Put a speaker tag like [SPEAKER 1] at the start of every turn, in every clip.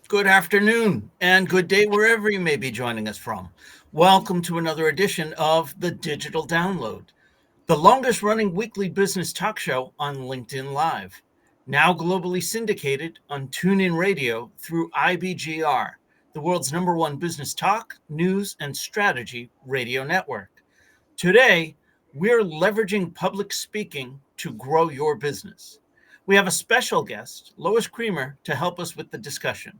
[SPEAKER 1] Good afternoon and good day wherever you may be joining us from. Welcome to another edition of the Digital Download, the longest running weekly business talk show on LinkedIn Live, now globally syndicated on TuneIn Radio through IBGR, the world's #1 business talk, news, and strategy radio network. Today, we're leveraging public speaking to grow your business. We have a special guest, Lois Creamer, to help us with the discussion.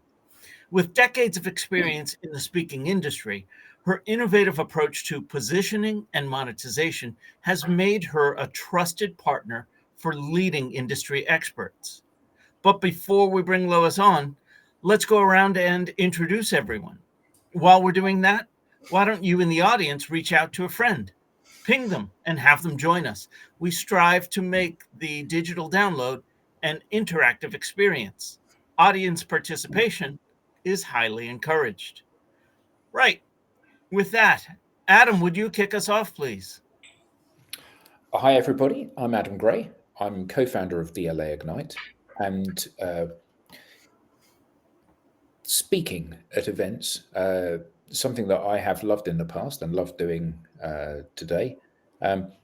[SPEAKER 1] With decades of experience in the speaking industry, her innovative approach to positioning and monetization has made her a trusted partner for leading industry experts. But before we bring Lois on, let's go around and introduce everyone. While we're doing that, why don't you in the audience reach out to a friend, ping them, and have them join us? We strive to make the digital download an interactive experience. Audience participation is highly encouraged. Right. With that, Adam, would you kick us off, please?
[SPEAKER 2] Hi, everybody. I'm Adam Gray. I'm co-founder of DLA Ignite and speaking at events, something that I have loved in the past and love doing today. But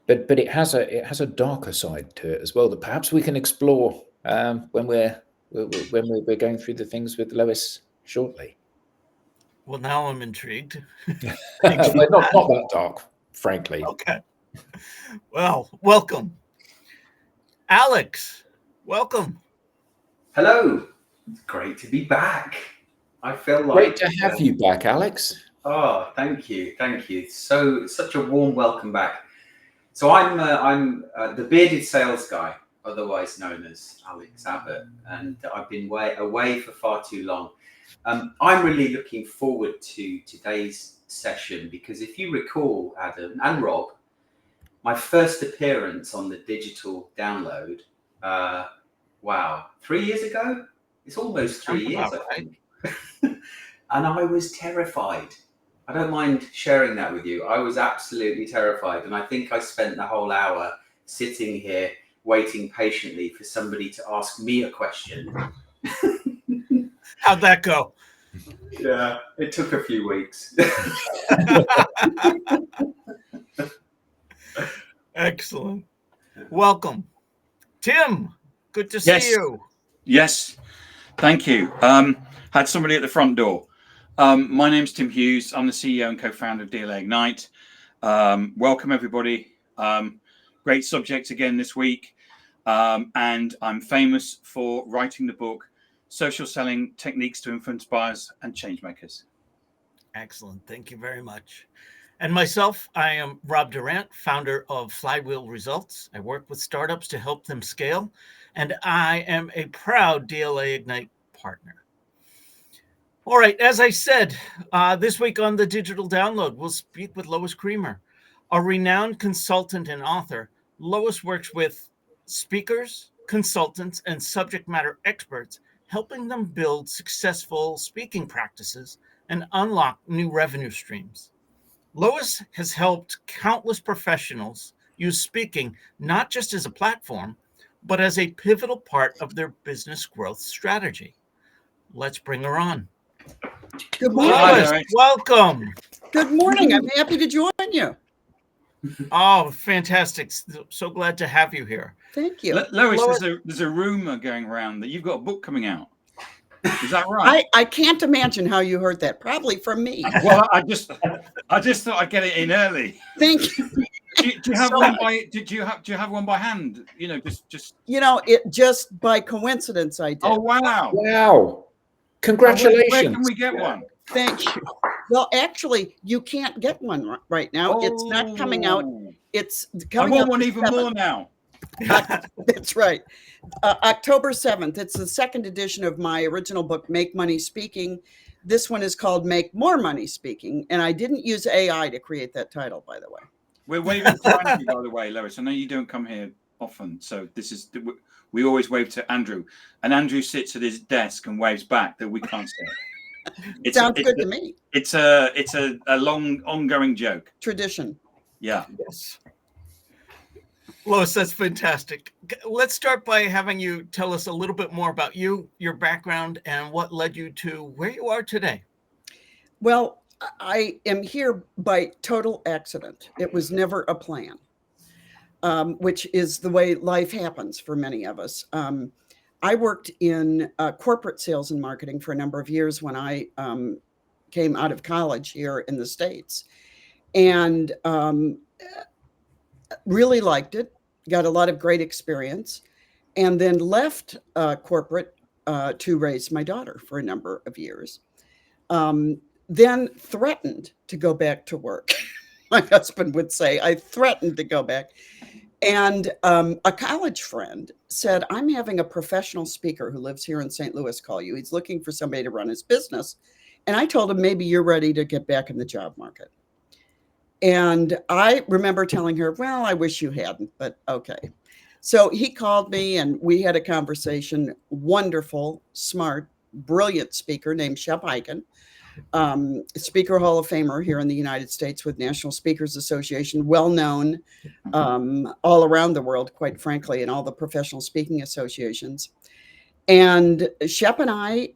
[SPEAKER 2] it has a darker side to it as well that perhaps we can explore when we're going through the things with Lois shortly.
[SPEAKER 1] Well, now I'm intrigued.
[SPEAKER 2] Well, not that dark, frankly.
[SPEAKER 1] Okay. Well, welcome. Alex, welcome.
[SPEAKER 3] Hello. It's great to be back. I feel like
[SPEAKER 2] great to have you back, Alex.
[SPEAKER 3] Oh, thank you. Such a warm welcome back. So I'm the bearded sales guy, otherwise known as Alex Abbott, and I've been away for far too long. I'm really looking forward to today's session because if you recall, Adam and Rob, my first appearance on the digital download, 3 years ago? It's almost 3 years, I think. And I was terrified. I don't mind sharing that with you. I was absolutely terrified. And I think I spent the whole hour sitting here waiting patiently for somebody to ask me a question.
[SPEAKER 1] How'd that go?
[SPEAKER 3] Yeah, it took a few weeks.
[SPEAKER 1] Excellent. Welcome. Tim, good to see you.
[SPEAKER 4] Yes, thank you. Had somebody at the front door. My name's Tim Hughes. I'm the CEO and co-founder of DLA Ignite. Welcome, everybody. Great subject again this week. And I'm famous for writing the book, Social Selling Techniques to Influence Buyers and Changemakers.
[SPEAKER 1] Excellent. Thank you very much. And myself, I am Rob Durant, founder of Flywheel Results. I work with startups to help them scale, and I am a proud DLA Ignite partner. All right, as I said, this week on the Digital Download, we'll speak with Lois Creamer, a renowned consultant and author. Lois works with speakers, consultants, and subject matter experts, helping them build successful speaking practices and unlock new revenue streams. Lois has helped countless professionals use speaking not just as a platform, but as a pivotal part of their business growth strategy. Let's bring her on.
[SPEAKER 5] Good morning.
[SPEAKER 1] Lois, welcome.
[SPEAKER 5] Good morning. I'm happy to join you.
[SPEAKER 1] Oh, fantastic. So glad to have you here.
[SPEAKER 5] Thank you.
[SPEAKER 4] Lois, there's a rumor going around that you've got a book coming out. Is that right?
[SPEAKER 5] I can't imagine how you heard that. Probably from me.
[SPEAKER 4] Well, I just thought I'd get it in early.
[SPEAKER 5] Thank you.
[SPEAKER 4] Do you have one by? Do you have one by hand? You know, just.
[SPEAKER 5] It just by coincidence I did.
[SPEAKER 4] Oh wow!
[SPEAKER 2] Wow! Congratulations.
[SPEAKER 4] Where can we get one?
[SPEAKER 5] Thank you. Well, actually, you can't get one right now. It's not coming out. It's coming out.
[SPEAKER 4] I want one even more now.
[SPEAKER 5] That's right. October 7th. It's the second edition of my original book, Make Money Speaking. This one is called Make More Money Speaking. And I didn't use AI to create that title, by the way.
[SPEAKER 4] We're waving to Andrew, by the way, Lois. I know you don't come here often. So we always wave to Andrew. And Andrew sits at his desk and waves back that we can't see.
[SPEAKER 5] Sounds good to me.
[SPEAKER 4] It's a long ongoing joke.
[SPEAKER 5] Tradition.
[SPEAKER 4] Yeah.
[SPEAKER 1] Yes. Lois, that's fantastic. Let's start by having you tell us a little bit more about you, your background, and what led you to where you are today.
[SPEAKER 5] Well, I am here by total accident. It was never a plan, which is the way life happens for many of us. I worked in corporate sales and marketing for a number of years when I came out of college here in the States, and really liked it, got a lot of great experience, and then left corporate to raise my daughter for a number of years. Then threatened to go back to work. My husband would say, I threatened to go back. And a college friend said, I'm having a professional speaker who lives here in St. Louis call you. He's looking for somebody to run his business. And I told him, maybe you're ready to get back in the job market. And I remember telling her, well, I wish you hadn't, but okay. So he called me and we had a conversation. Wonderful, smart, brilliant speaker named Shep Hyken, Speaker Hall of Famer here in the United States with National Speakers Association, well known all around the world, quite frankly, in all the professional speaking associations. And Shep and I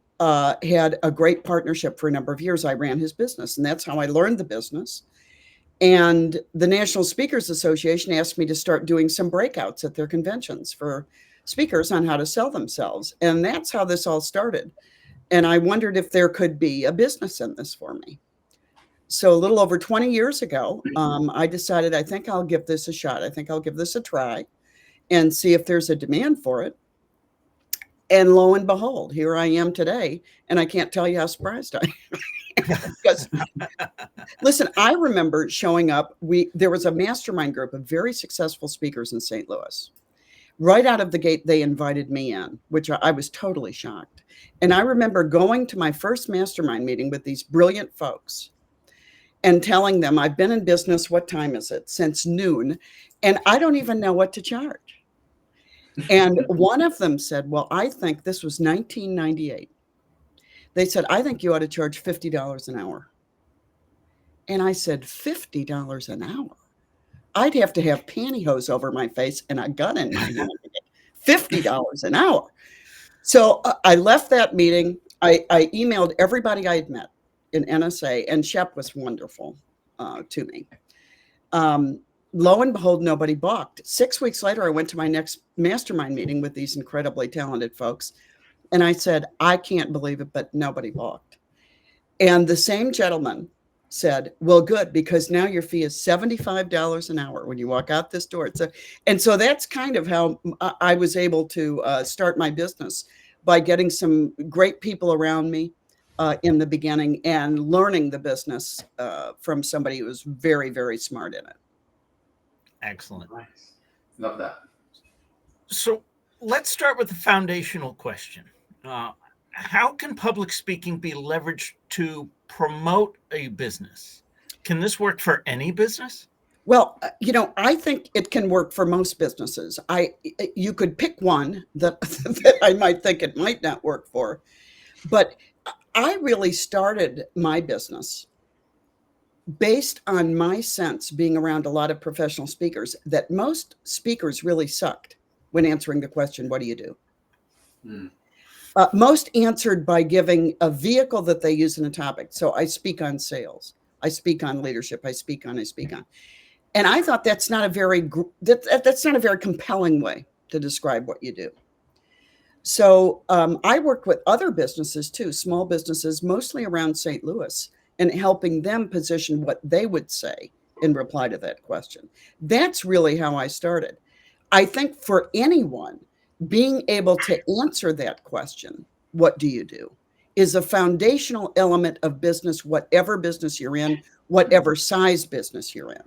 [SPEAKER 5] had a great partnership for a number of years. I ran his business, and that's how I learned the business. And the National Speakers Association asked me to start doing some breakouts at their conventions for speakers on how to sell themselves. And that's how this all started. And I wondered if there could be a business in this for me. So a little over 20 years ago, I decided, I think I'll give this a shot. I think I'll give this a try and see if there's a demand for it. And lo and behold, here I am today. And I can't tell you how surprised I am. Because, listen, I remember showing up. There was a mastermind group of very successful speakers in St. Louis. Right out of the gate, they invited me in, which I was totally shocked. And I remember going to my first mastermind meeting with these brilliant folks and telling them, I've been in business, what time is it? Since noon, and I don't even know what to charge. And one of them said, well, I think, this was 1998. They said, I think you ought to charge $50 an hour. And I said, $50 an hour? I'd have to have pantyhose over my face and a gun in my hand. $50 an hour. So I left that meeting. I emailed everybody I had met in NSA, and Shep was wonderful to me. Lo and behold, nobody balked. 6 weeks later, I went to my next mastermind meeting with these incredibly talented folks. And I said, I can't believe it, but nobody balked. And the same gentleman said, well, good, because now your fee is $75 an hour when you walk out this door. And so that's kind of how I was able to start my business, by getting some great people around me in the beginning and learning the business from somebody who was very, very smart in it.
[SPEAKER 1] Excellent.
[SPEAKER 3] Nice. Love that.
[SPEAKER 1] So let's start with the foundational question. How can public speaking be leveraged to promote a business? Can this work for any business?
[SPEAKER 5] Well, I think it can work for most businesses. You could pick one that I might think it might not work for, but I really started my business based on my sense, being around a lot of professional speakers, that most speakers really sucked when answering the question, what do you do? Most answered by giving a vehicle that they use in a topic. So I speak on sales, I speak on leadership, I speak on. And I thought that's not a very compelling way to describe what you do. So I worked with other businesses too, small businesses, mostly around St. Louis, and helping them position what they would say in reply to that question. That's really how I started. I think for anyone, being able to answer that question, what do you do, is a foundational element of business, whatever business you're in, whatever size business you're in.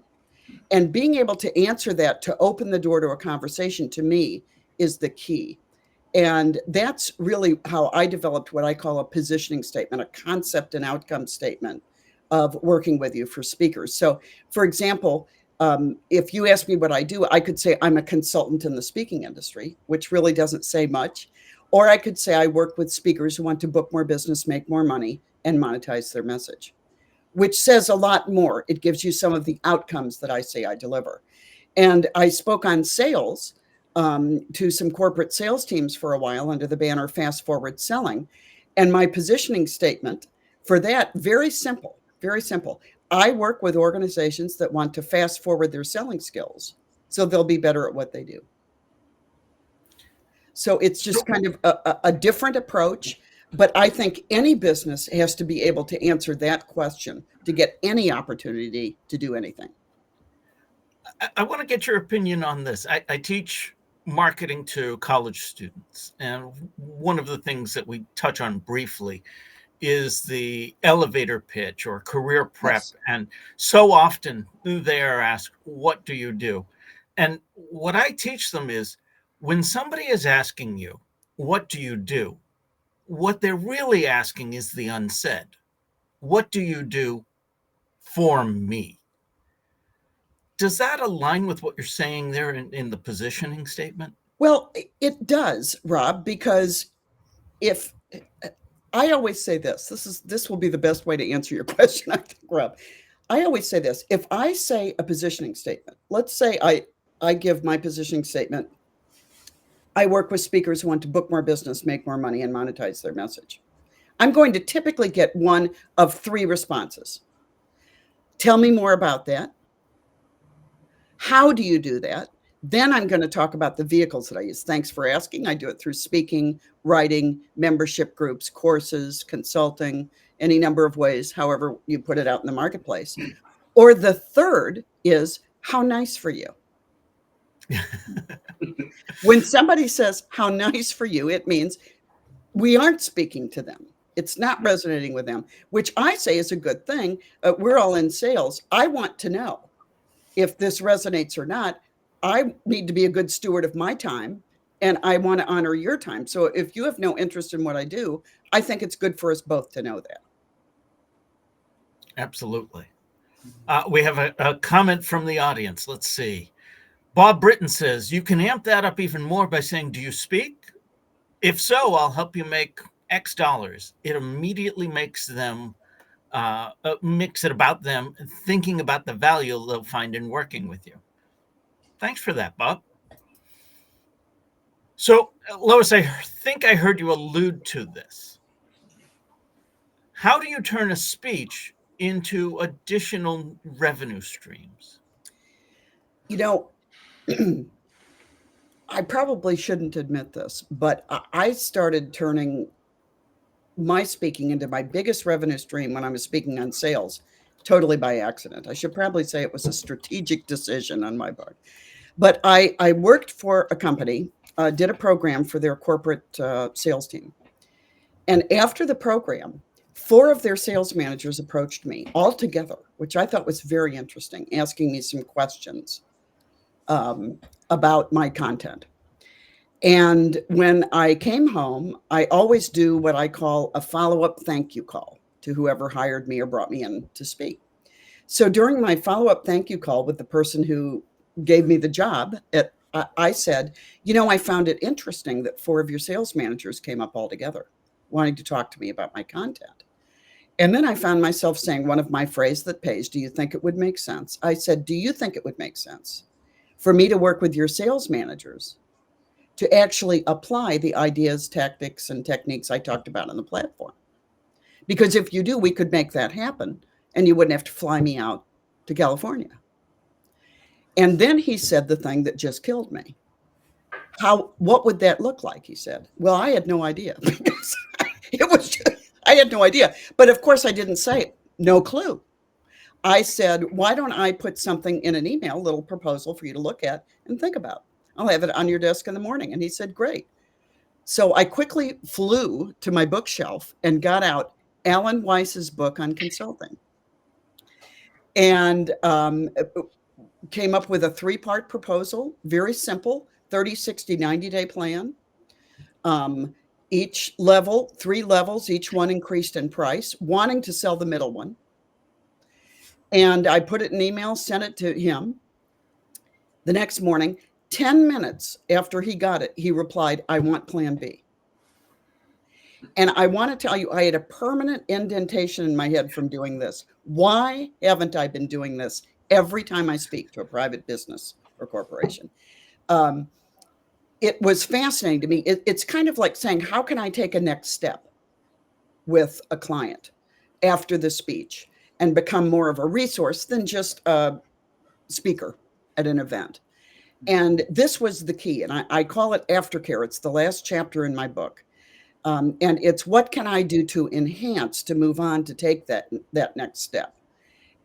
[SPEAKER 5] And being able to answer that to open the door to a conversation, to me, is the key. And that's really how I developed what I call a positioning statement, a concept and outcome statement of working with you for speakers. So, for example, if you ask me what I do, I could say I'm a consultant in the speaking industry, which really doesn't say much. Or I could say I work with speakers who want to book more business, make more money, and monetize their message, which says a lot more. It gives you some of the outcomes that I say I deliver. And I spoke on sales to some corporate sales teams for a while under the banner Fast Forward Selling. And my positioning statement for that, very simple, very simple. I work with organizations that want to fast forward their selling skills so they'll be better at what they do. So it's just kind of a different approach. But I think any business has to be able to answer that question to get any opportunity to do anything.
[SPEAKER 1] I want to get your opinion on this. I teach marketing to college students, and one of the things that we touch on briefly is the elevator pitch or career prep.
[SPEAKER 5] Yes.
[SPEAKER 1] And so often they are asked, what do you do? And what I teach them is when somebody is asking you, what do you do? What they're really asking is the unsaid. What do you do for me? Does that align with what you're saying there in the positioning statement?
[SPEAKER 5] Well, it does, Rob, because if I always say this will be the best way to answer your question, I think, Rob. I always say this. If I say a positioning statement, let's say I give my positioning statement. I work with speakers who want to book more business, make more money, and monetize their message. I'm going to typically get one of three responses. Tell me more about that. How do you do that? Then I'm going to talk about the vehicles that I use. Thanks for asking. I do it through speaking, writing, membership groups, courses, consulting, any number of ways, however you put it out in the marketplace. Or the third is, how nice for you. When somebody says, how nice for you, it means we aren't speaking to them. It's not resonating with them, which I say is a good thing. We're all in sales. I want to know if this resonates or not. I need to be a good steward of my time, and I want to honor your time. So if you have no interest in what I do, I think it's good for us both to know that.
[SPEAKER 1] Absolutely. We have a comment from the audience. Let's see. Bob Britton says, you can amp that up even more by saying, do you speak? If so, I'll help you make X dollars. It immediately makes them makes it about them, thinking about the value they'll find in working with you. Thanks for that, Bob. So, Lois, I think I heard you allude to this. How do you turn a speech into additional revenue streams?
[SPEAKER 5] You know, I probably shouldn't admit this, but I started turning my speaking into my biggest revenue stream when I was speaking on sales, totally by accident. I should probably say it was a strategic decision on my part. But I worked for a company, did a program for their corporate sales team. And after the program, 4 of their sales managers approached me all together, which I thought was very interesting, asking me some questions about my content. And when I came home, I always do what I call a follow-up thank you call to whoever hired me or brought me in to speak. So during my follow-up thank you call with the person who gave me the job, I said, I found it interesting that 4 of your sales managers came up all together wanting to talk to me about my content. And then I found myself saying one of my phrases that pays, do you think it would make sense? I said, do you think it would make sense for me to work with your sales managers to actually apply the ideas, tactics, and techniques I talked about on the platform? Because if you do, we could make that happen and you wouldn't have to fly me out to California. And then he said the thing that just killed me. What would that look like? He said. Well, I had no idea because I had no idea. But of course I didn't say no clue. I said, why don't I put something in an email, a little proposal for you to look at and think about? I'll have it on your desk in the morning. And he said, great. So I quickly flew to my bookshelf and got out Alan Weiss's book on consulting and came up with a 3-part proposal, very simple, 30, 60, 90-day plan. Each level, 3 levels, each one increased in price, wanting to sell the middle one. And I put it in email, sent it to him. The next morning, 10 minutes after he got it, he replied, I want plan B. And I want to tell you, I had a permanent indentation in my head from doing this. Why haven't I been doing this every time I speak to a private business or corporation. It was fascinating to me. It's kind of like saying, how can I take a next step with a client after the speech and become more of a resource than just a speaker at an event? And this was the key. And I call it Aftercare. It's the last chapter in my book. And it's what can I do to enhance, to move on, to take that next step.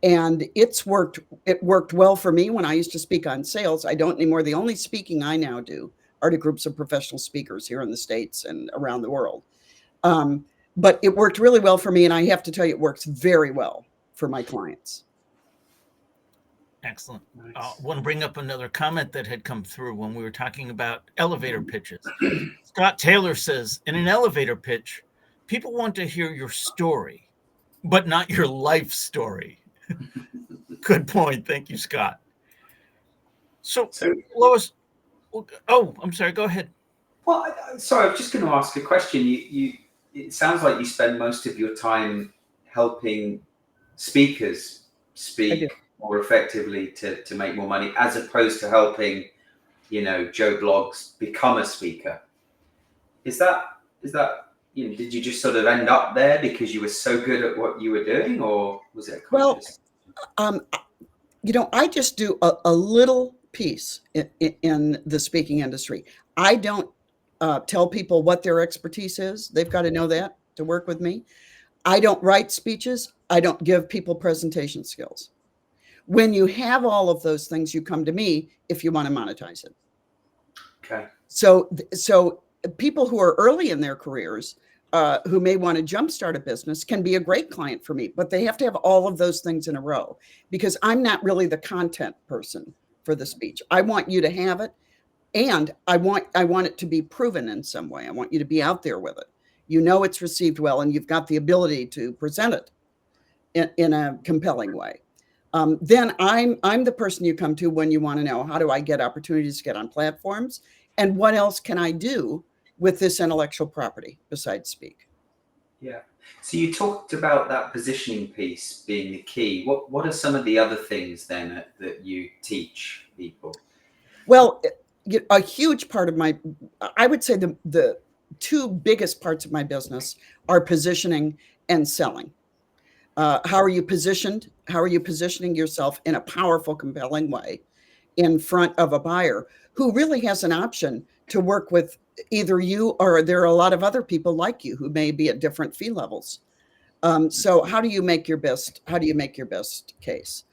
[SPEAKER 5] And it worked well for me when I used to speak on sales. I don't anymore. The only speaking I now do are to groups of professional speakers here in the States and around the world. But it worked really well for me. And I have to tell you, it works very well for my clients.
[SPEAKER 1] Excellent.
[SPEAKER 3] Nice.
[SPEAKER 1] I want to bring up another comment that had come through when we were talking about elevator pitches. Scott Taylor says, in an elevator pitch, people want to hear your story, but not your life story. Good point. Thank you, Scott. So Lois, I'm sorry. Go ahead.
[SPEAKER 3] Well, sorry, I was just going to ask a question. It sounds like you spend most of your time helping speakers speak more effectively to make more money, as opposed to helping, Joe Blogs become a speaker. Is that did you just sort of end up there because you were so good at what you were doing, or was it conscious?
[SPEAKER 5] Well, I just do a little piece in the speaking industry. I don't tell people what their expertise is. They've got to know that to work with me. I don't write speeches. I don't give people presentation skills. When you have all of those things, you come to me if you want to monetize it.
[SPEAKER 3] Okay.
[SPEAKER 5] So people who are early in their careers, who may want to jumpstart a business, can be a great client for me, but they have to have all of those things in a row, because I'm not really the content person for the speech. I want you to have it, and I want it to be proven in some way. I want you to be out there with it. It's received well, and you've got the ability to present it in a compelling way. Then I'm the person you come to when you want to know, how do I get opportunities to get on platforms, and what else can I do with this intellectual property besides speak?
[SPEAKER 3] Yeah. So you talked about that positioning piece being the key. What are some of the other things then that you teach people?
[SPEAKER 5] Well, a huge part of I would say the two biggest parts of my business are positioning and selling. How are you positioned? How are you positioning yourself in a powerful, compelling way in front of a buyer who really has an option to work with either you, or there are a lot of other people like you who may be at different fee levels. So how do you make your best case?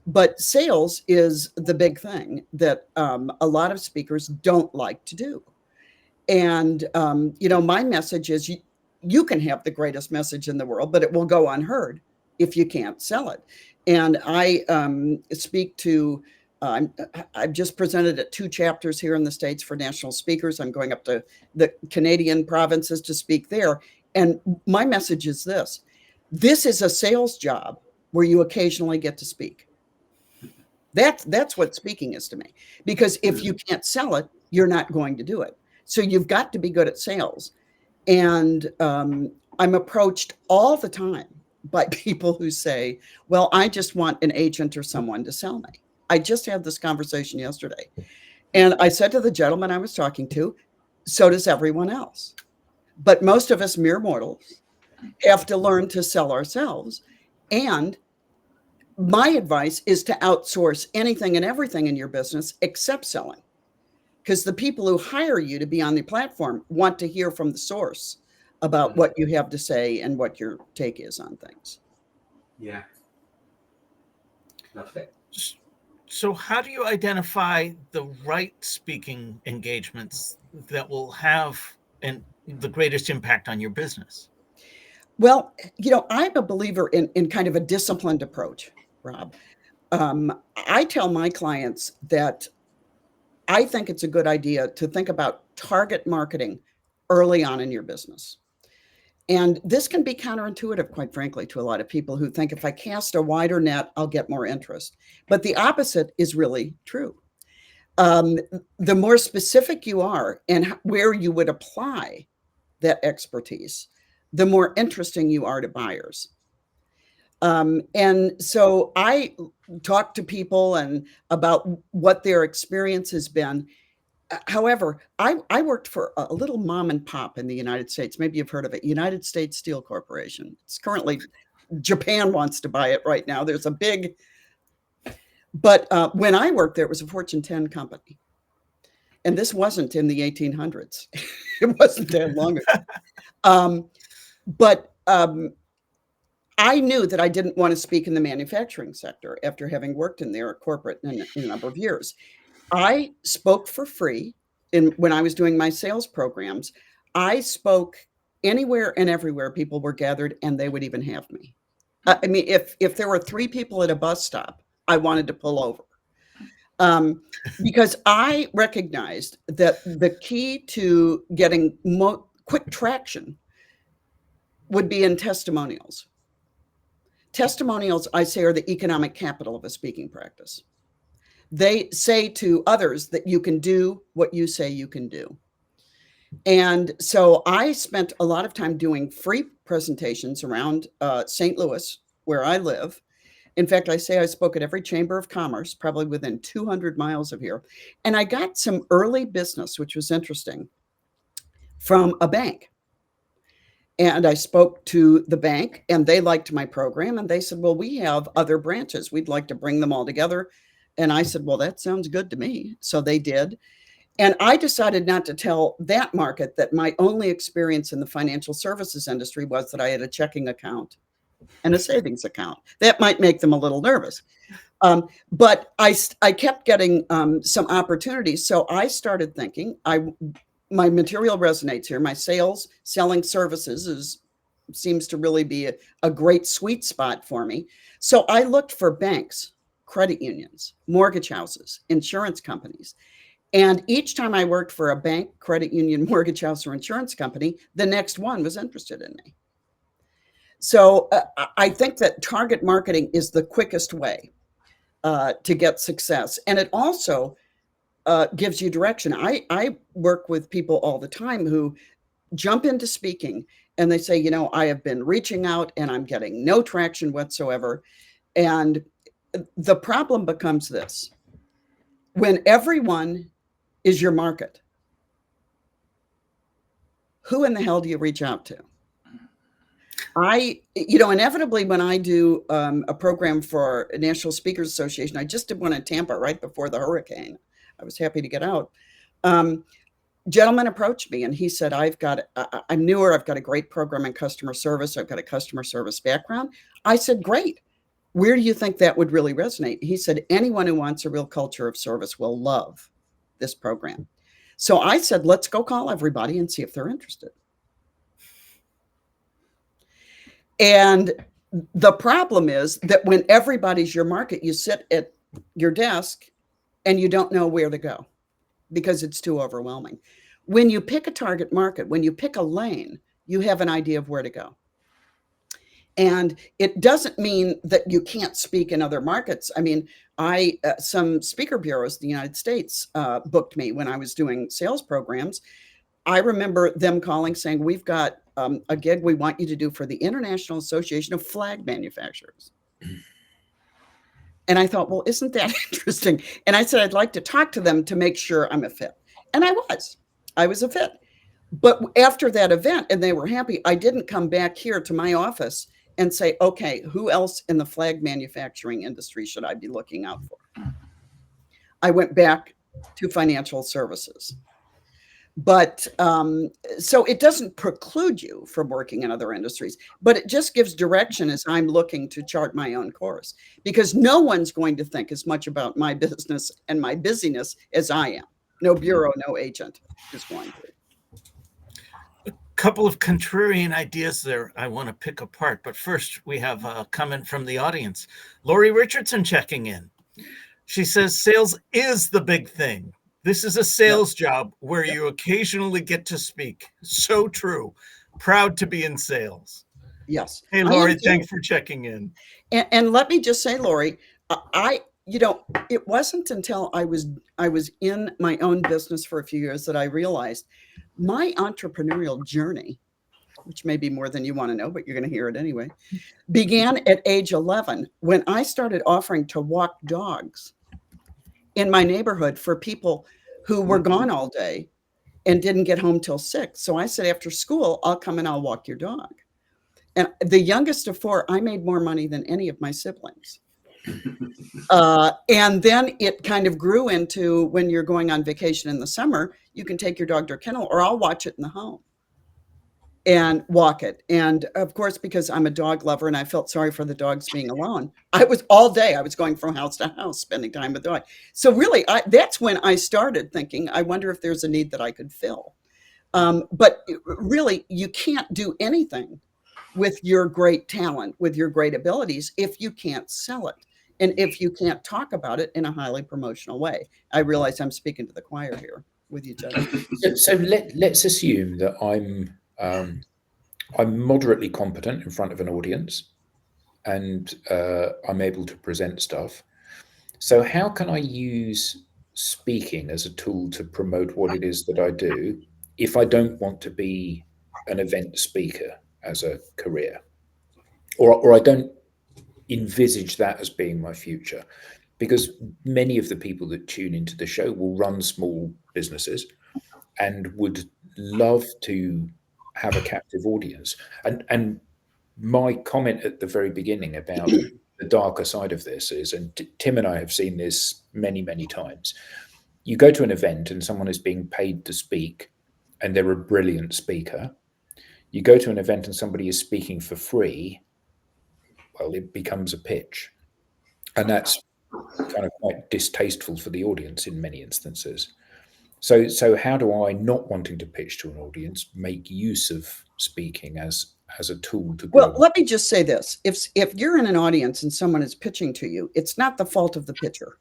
[SPEAKER 5] But sales is the big thing that a lot of speakers don't like to do. And, my message is you can have the greatest message in the world, but it will go unheard if you can't sell it. And I speak to, I've just presented at 2 chapters here in the States for national speakers. I'm going up to the Canadian provinces to speak there. And my message is this is a sales job where you occasionally get to speak. That's what speaking is to me, because if you can't sell it, you're not going to do it. So you've got to be good at sales. And I'm approached all the time by people who say, well, I just want an agent or someone to sell me. I just had this conversation yesterday. And I said to the gentleman I was talking to, so does everyone else. But most of us mere mortals have to learn to sell ourselves. And my advice is to outsource anything and everything in your business except selling. Because the people who hire you to be on the platform want to hear from the source about what you have to say and what your take is on things.
[SPEAKER 3] Yeah. Lovely.
[SPEAKER 1] So how do you identify the right speaking engagements that will have the greatest impact on your business?
[SPEAKER 5] Well, I'm a believer in kind of a disciplined approach, Rob. I tell my clients that I think it's a good idea to think about target marketing early on in your business. And this can be counterintuitive, quite frankly, to a lot of people who think if I cast a wider net, I'll get more interest. But the opposite is really true. The more specific you are and where you would apply that expertise, the more interesting you are to buyers. And so I talk to people and about what their experience has been. However, I worked for a little mom and pop in the United States. Maybe you've heard of it, United States Steel Corporation. It's currently, Japan wants to buy it right now. There's a big, but when I worked there, it was a Fortune 10 company. And this wasn't in the 1800s. It wasn't that long ago. But I knew that I didn't want to speak in the manufacturing sector after having worked in there corporate in a number of years. I spoke for free when I was doing my sales programs. I spoke anywhere and everywhere people were gathered, and they would even have me. I mean, if there were 3 people at a bus stop, I wanted to pull over. Because I recognized that the key to getting quick traction would be in testimonials. Testimonials, I say, are the economic capital of a speaking practice. They say to others that you can do what you say you can do. And so I spent a lot of time doing free presentations around St. Louis, where I live. In fact, I say I spoke at every chamber of commerce, probably within 200 miles of here. And I got some early business, which was interesting, from a bank. And I spoke to the bank, and they liked my program. And they said, well, we have other branches. We'd like to bring them all together. And I said, well, that sounds good to me. So they did. And I decided not to tell that market that my only experience in the financial services industry was that I had a checking account and a savings account. That might make them a little nervous. But I kept getting some opportunities. So I started thinking, my material resonates here. My selling services seems to really be a great sweet spot for me. So I looked for banks, credit unions, mortgage houses, insurance companies. And each time I worked for a bank, credit union, mortgage house, or insurance company, the next one was interested in me. So I think that target marketing is the quickest way to get success. And it also gives you direction. I work with people all the time who jump into speaking and they say, you know, I have been reaching out and I'm getting no traction whatsoever. And the problem becomes this: when everyone is your market, who in the hell do you reach out to? Inevitably, when I do a program for a National Speakers Association, I just did one in Tampa right before the hurricane. I was happy to get out. Gentleman approached me and he said, I'm newer. I've got a great program in customer service. I've got a customer service background. I said, great. Where do you think that would really resonate? He said, anyone who wants a real culture of service will love this program. So I said, let's go call everybody and see if they're interested. And the problem is that when everybody's your market, you sit at your desk and you don't know where to go because it's too overwhelming. When you pick a target market, when you pick a lane, you have an idea of where to go. And it doesn't mean that you can't speak in other markets. I mean, some speaker bureaus in the United States booked me when I was doing sales programs. I remember them calling saying, we've got a gig we want you to do for the International Association of Flag Manufacturers. And I thought, well, isn't that interesting? And I said, I'd like to talk to them to make sure I'm a fit. And I was a fit. But after that event, and they were happy, I didn't come back here to my office and say, okay, who else in the flag manufacturing industry should I be looking out for? I went back to financial services. But so it doesn't preclude you from working in other industries, but it just gives direction as I'm looking to chart my own course, because no one's going to think as much about my business and my busyness as I am. No bureau, no agent is going to.
[SPEAKER 1] Couple of contrarian ideas there I want to pick apart, but first we have a comment from the audience. Lori Richardson checking in. She says sales is the big thing. This is a sales job where you occasionally get to speak. So true. Proud to be in sales.
[SPEAKER 5] Yes.
[SPEAKER 1] Hey, Lori, thanks for checking in.
[SPEAKER 5] And let me just say, Lori, it wasn't until I was in my own business for a few years that I realized my entrepreneurial journey which may be more than you want to know, but you're going to hear it anyway, began at age 11 when I started offering to walk dogs in my neighborhood for people who were gone all day and didn't get home till 6. So I said, after school, I'll come and I'll walk your dog. And the youngest of 4, I made more money than any of my siblings. And then it kind of grew into, when you're going on vacation in the summer, you can take your dog to a kennel, or I'll watch it in the home and walk it. And of course, because I'm a dog lover and I felt sorry for the dogs being alone, I was all day, I was going from house to house, spending time with the dog. So really, that's when I started thinking, I wonder if there's a need that I could fill. But really, you can't do anything with your great talent, with your great abilities, if you can't sell it. And if you can't talk about it in a highly promotional way. I realize I'm speaking to the choir here with you, gentlemen.
[SPEAKER 2] So let's assume that I'm moderately competent in front of an audience, and I'm able to present stuff. So how can I use speaking as a tool to promote what it is that I do if I don't want to be an event speaker as a career, or I don't envisage that as being my future? Because many of the people that tune into the show will run small businesses and would love to have a captive audience. And my comment at the very beginning about the darker side of this is, and Tim and I have seen this many, many times, you go to an event and someone is being paid to speak and they're a brilliant speaker. You go to an event and somebody is speaking for free, well, it becomes a pitch. And that's kind of quite distasteful for the audience in many instances. So how do I, not wanting to pitch to an audience, make use of speaking as a tool to grow?
[SPEAKER 5] Well, let me just say this. If you're in an audience and someone is pitching to you, it's not the fault of the pitcher.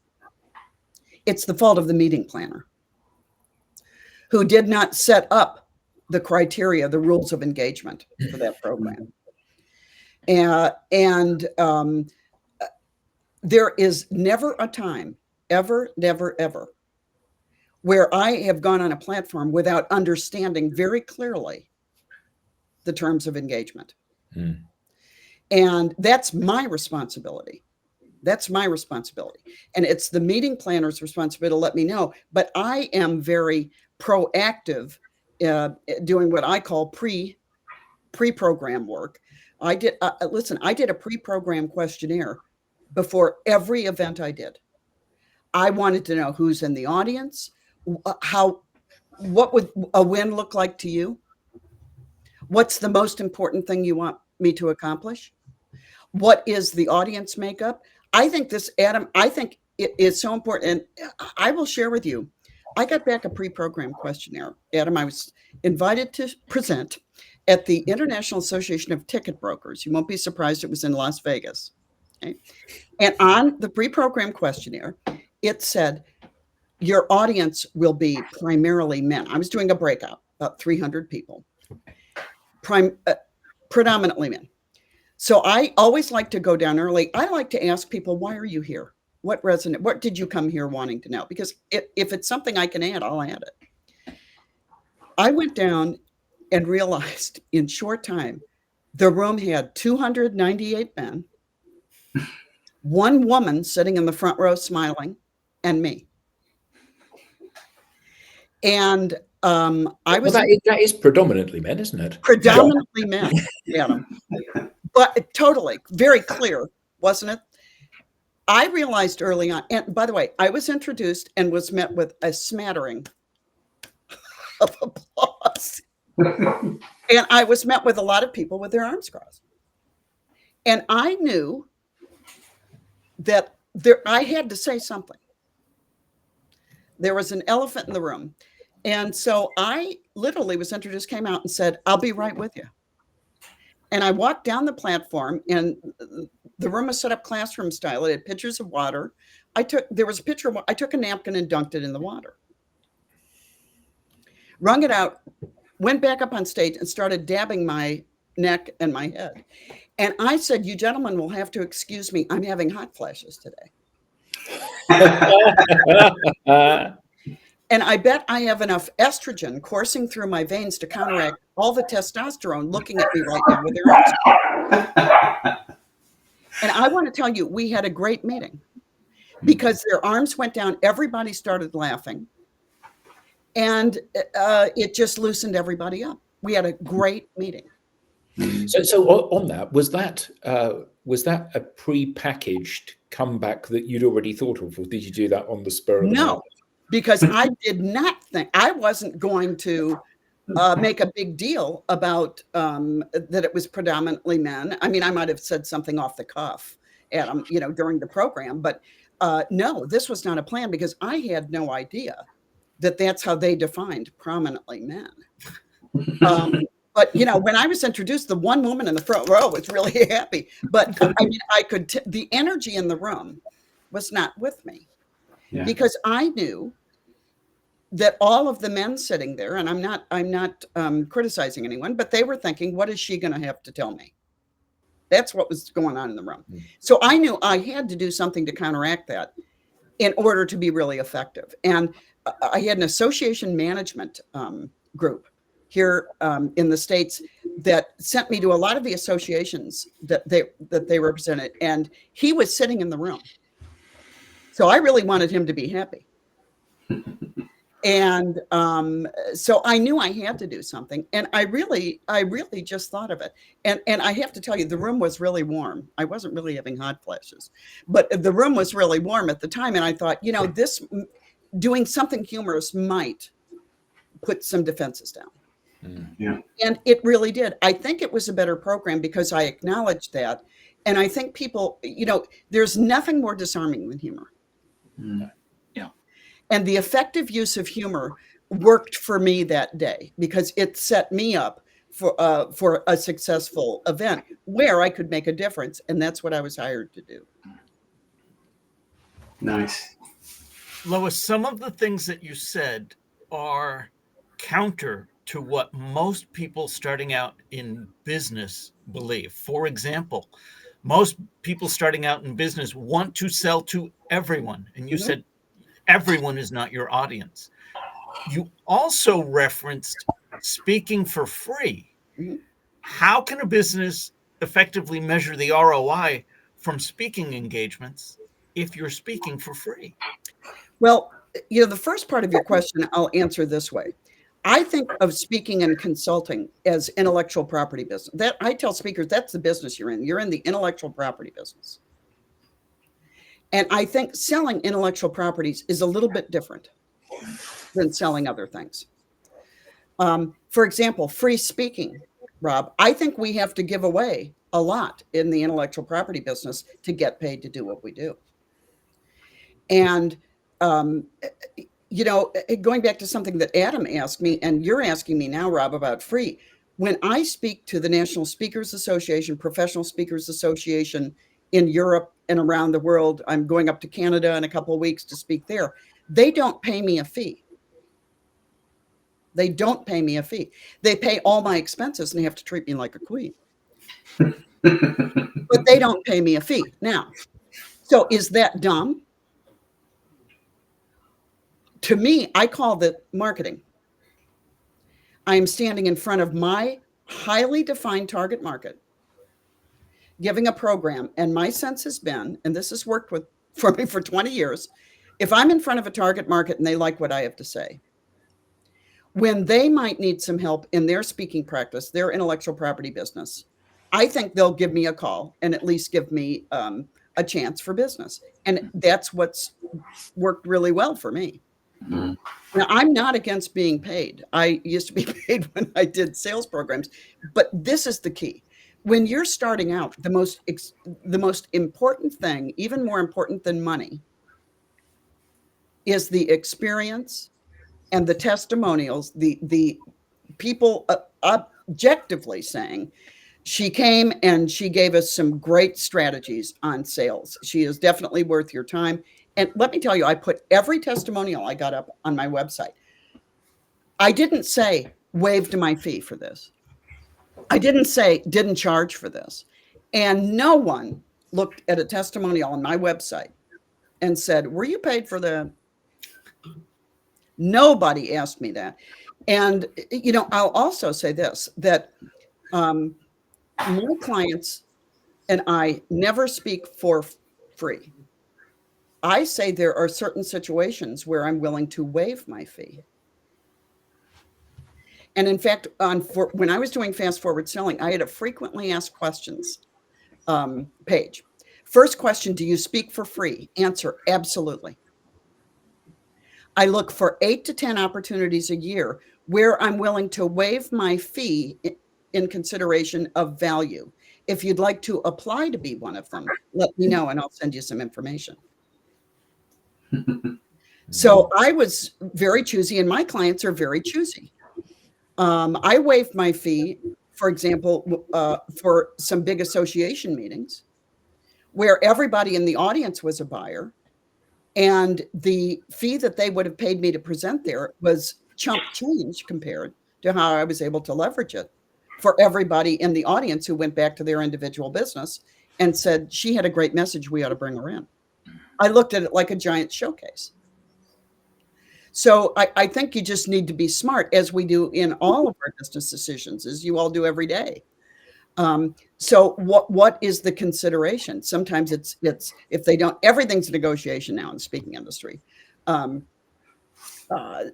[SPEAKER 5] It's the fault of the meeting planner, who did not set up the criteria, the rules of engagement for that program. And there is never a time, ever, never, ever, where I have gone on a platform without understanding very clearly the terms of engagement. And that's my responsibility. That's my responsibility. And it's the meeting planner's responsibility to let me know. But I am very proactive, doing what I call pre-program work. I did a pre-program questionnaire before every event I did. I wanted to know who's in the audience, what would a win look like to you? What's the most important thing you want me to accomplish? What is the audience makeup? I think this, Adam, it is so important. And I will share with you, I got back a pre-program questionnaire. Adam, I was invited to present at the International Association of Ticket Brokers. You won't be surprised, it was in Las Vegas. Okay? And on the pre-program questionnaire, it said, your audience will be primarily men. I was doing a breakout, about 300 people, predominantly men. So I always like to go down early. I like to ask people, why are you here? What did you come here wanting to know? Because if it's something I can add, I'll add it. I went down and realized in short time, the room had 298 men, one woman sitting in the front row smiling, and me. And
[SPEAKER 2] that is predominantly men, isn't it?
[SPEAKER 5] Predominantly men, Adam. But totally, very clear, wasn't it? I realized early on, and by the way, I was introduced and was met with a smattering of applause. And I was met with a lot of people with their arms crossed. And I knew that I had to say something. There was an elephant in the room. And so I literally was introduced, came out and said, I'll be right with you. And I walked down the platform, and the room was set up classroom style. It had pitchers of water. I took a napkin and dunked it in the water. Wrung it out, went back up on stage and started dabbing my neck and my head. And I said, you gentlemen will have to excuse me. I'm having hot flashes today. And I bet I have enough estrogen coursing through my veins to counteract all the testosterone looking at me right now with their arms. And I want to tell you, we had a great meeting because their arms went down. Everybody started laughing. And it just loosened everybody up. We had a great meeting.
[SPEAKER 2] So on that, was that a pre-packaged comeback that you'd already thought of, or did you do that on the spur of the moment?
[SPEAKER 5] No, because I did not think I wasn't going to make a big deal about that it was predominantly men. I mean, I might have said something off the cuff, Adam, during the program, but no, this was not a plan because I had no idea that that's how they defined prominently men. But when I was introduced, the one woman in the front row was really happy. But I mean, I could the energy in the room was not with me because I knew that all of the men sitting there, and I'm not criticizing anyone, but they were thinking, what is she going to have to tell me? That's what was going on in the room. So I knew I had to do something to counteract that in order to be really effective. And I had an association management group here in the States that sent me to a lot of the associations that they represented. And he was sitting in the room. So I really wanted him to be happy. And so I knew I had to do something. And I really just thought of it. And I have to tell you, the room was really warm. I wasn't really having hot flashes, but the room was really warm at the time. And I thought, this doing something humorous might put some defenses down. And it really did. I think it was a better program because I acknowledged that. And I think people, there's nothing more disarming than humor. And the effective use of humor worked for me that day because it set me up for a successful event where I could make a difference. And that's what I was hired to do.
[SPEAKER 3] Nice.
[SPEAKER 1] Lois, some of the things that you said are counter to what most people starting out in business believe. For example, most people starting out in business want to sell to everyone. And you said everyone is not your audience. You also referenced speaking for free. How can a business effectively measure the ROI from speaking engagements if you're speaking for free?
[SPEAKER 5] Well, the first part of your question, I'll answer this way. I think of speaking and consulting as intellectual property business. That I tell speakers, that's the business you're in. You're in the intellectual property business. And I think selling intellectual properties is a little bit different than selling other things. For example, free speaking, Rob, I think we have to give away a lot in the intellectual property business to get paid to do what we do. And, going back to something that Adam asked me, and you're asking me now, Rob, about free. When I speak to the National Speakers Association, Professional Speakers Association in Europe and around the world, I'm going up to Canada in a couple of weeks to speak there. They don't pay me a fee. They don't pay me a fee. They pay all my expenses and they have to treat me like a queen. But they don't pay me a fee. Now, so is that dumb? To me, I call that marketing. I am standing in front of my highly defined target market, giving a program. And my sense has been, and this has worked for me for 20 years, if I'm in front of a target market and they like what I have to say, when they might need some help in their speaking practice, their intellectual property business, I think they'll give me a call and at least give me a chance for business. And that's what's worked really well for me. Now, I'm not against being paid. I used to be paid when I did sales programs, but this is the key. When you're starting out, the most important thing, even more important than money, is the experience and the testimonials, the people objectively saying, she came and she gave us some great strategies on sales. She is definitely worth your time. And let me tell you, I put every testimonial I got up on my website. I didn't say waived my fee for this. I didn't say didn't charge for this. And no one looked at a testimonial on my website and said, were you paid for that? Nobody asked me that. And, I'll also say this, that my clients and I never speak for free. I say there are certain situations where I'm willing to waive my fee. And in fact, when I was doing fast forward selling, I had a frequently asked questions page. First question, do you speak for free? Answer, absolutely. I look for 8 to 10 opportunities a year where I'm willing to waive my fee in consideration of value. If you'd like to apply to be one of them, let me know and I'll send you some information. So I was very choosy, and my clients are very choosy. I waived my fee, for example, for some big association meetings where everybody in the audience was a buyer, and the fee that they would have paid me to present there was chump change compared to how I was able to leverage it for everybody in the audience who went back to their individual business and said, she had a great message, we ought to bring her in. I looked at it like a giant showcase. So I think you just need to be smart, as we do in all of our business decisions, as you all do every day. So what is the consideration? Sometimes it's if they don't, everything's a negotiation now in the speaking industry.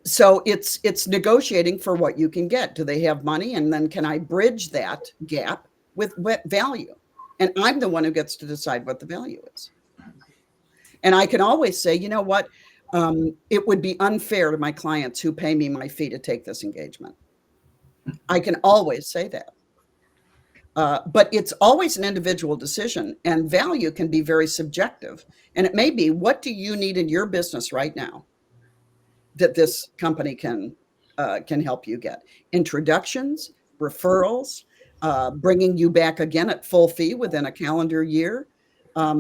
[SPEAKER 5] So it's negotiating for what you can get. Do they have money? And then can I bridge that gap with value? And I'm the one who gets to decide what the value is. And I can always say, you know what? It would be unfair to my clients who pay me my fee to take this engagement. I can always say that. But it's always an individual decision, and value can be very subjective. And it may be, what do you need in your business right now that this company can help you get? Introductions, referrals, bringing you back again at full fee within a calendar year. Are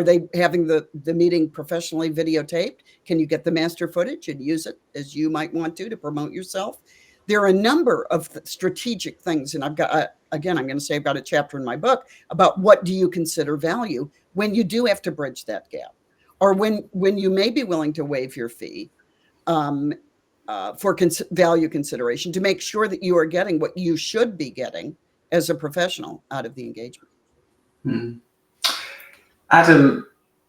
[SPEAKER 5] they having the meeting professionally videotaped? Can you get the master footage and use it as you might want to promote yourself? There are a number of strategic things. And I've got, again, I'm going to say I've got a chapter in my book about what do you consider value when you do have to bridge that gap, or when you may be willing to waive your fee for value consideration, to make sure that you are getting what you should be getting as a professional out of the engagement.
[SPEAKER 3] Adam,